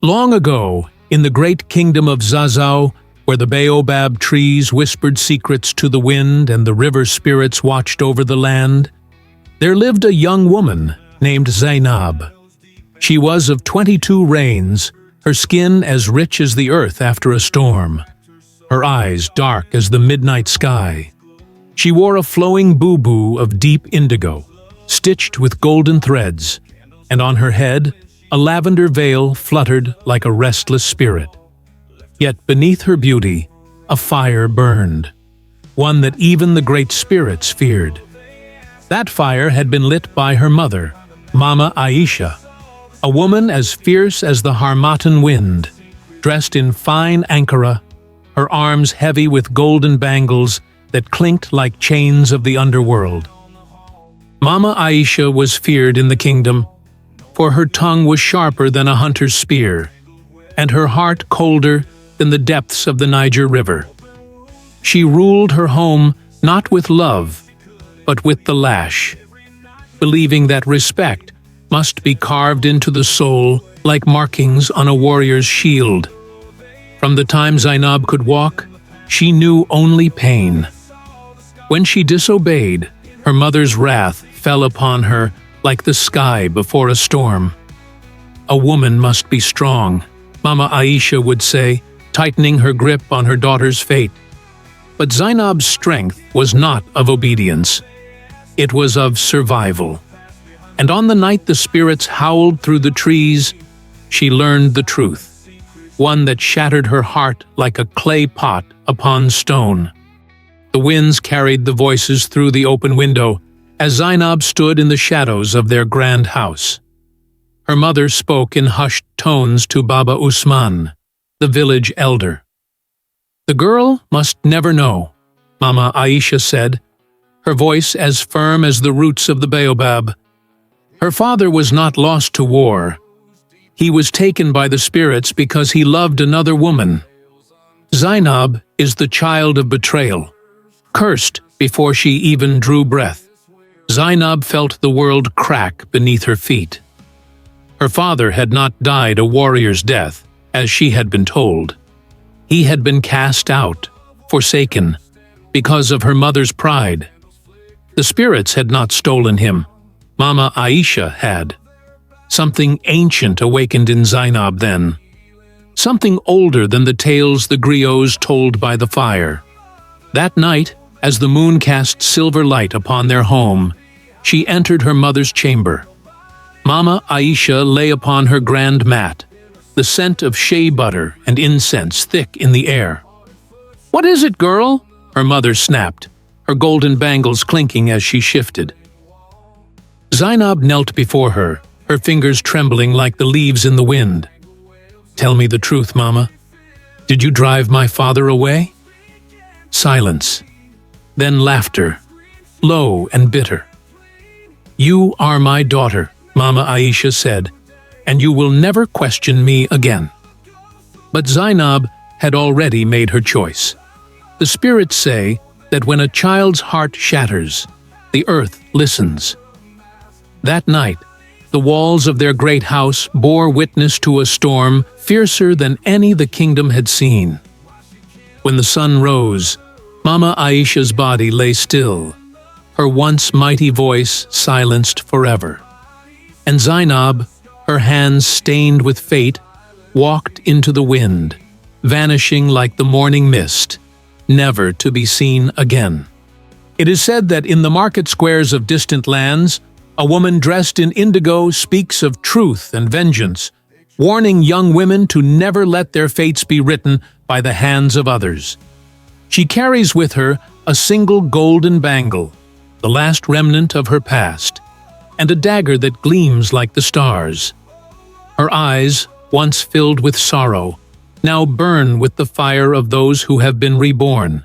Long ago, in the great kingdom of Zazao, where the baobab trees whispered secrets to the wind and the river spirits watched over the land, there lived a young woman named Zainab. She was of 22 reigns, her skin as rich as the earth after a storm, her eyes dark as the midnight sky. She wore a flowing bubu of deep indigo, stitched with golden threads, and on her head a lavender veil fluttered like a restless spirit. Yet beneath her beauty, a fire burned, one that even the great spirits feared. That fire had been lit by her mother, Mama Aisha, a woman as fierce as the Harmattan wind, dressed in fine ankara, her arms heavy with golden bangles that clinked like chains of the underworld. Mama Aisha was feared in the kingdom, for her tongue was sharper than a hunter's spear, and her heart colder than the depths of the Niger River. She ruled her home not with love, but with the lash, believing that respect must be carved into the soul like markings on a warrior's shield. From the time Zainab could walk, she knew only pain. When she disobeyed, her mother's wrath fell upon her like the sky before a storm. A woman must be strong, Mama Aisha would say, tightening her grip on her daughter's fate. But Zainab's strength was not of obedience. It was of survival. And on the night the spirits howled through the trees, she learned the truth, one that shattered her heart like a clay pot upon stone. The winds carried the voices through the open window, as Zainab stood in the shadows of their grand house. Her mother spoke in hushed tones to Baba Usman, the village elder. "The girl must never know," Mama Aisha said, her voice as firm as the roots of the baobab. "Her father was not lost to war. He was taken by the spirits because he loved another woman. Zainab is the child of betrayal, cursed before she even drew breath." Zainab felt the world crack beneath her feet. Her father had not died a warrior's death, as she had been told. He had been cast out, forsaken, because of her mother's pride. The spirits had not stolen him. Mama Aisha had. Something ancient awakened in Zainab then. Something older than the tales the griots told by the fire. That night, as the moon cast silver light upon their home, she entered her mother's chamber. Mama Aisha lay upon her grand mat, the scent of shea butter and incense thick in the air. "What is it, girl?" her mother snapped, her golden bangles clinking as she shifted. Zainab knelt before her, her fingers trembling like the leaves in the wind. "Tell me the truth, Mama. Did you drive my father away?" Silence. Then laughter, low and bitter. "You are my daughter," Mama Aisha said, "and you will never question me again." But Zainab had already made her choice. The spirits say that when a child's heart shatters, the earth listens. That night, the walls of their great house bore witness to a storm fiercer than any the kingdom had seen. When the sun rose, Mama Aisha's body lay still, her once mighty voice silenced forever. And Zainab, her hands stained with fate, walked into the wind, vanishing like the morning mist, never to be seen again. It is said that in the market squares of distant lands, a woman dressed in indigo speaks of truth and vengeance, warning young women to never let their fates be written by the hands of others. She carries with her a single golden bangle, the last remnant of her past, and a dagger that gleams like the stars. Her eyes, once filled with sorrow, now burn with the fire of those who have been reborn.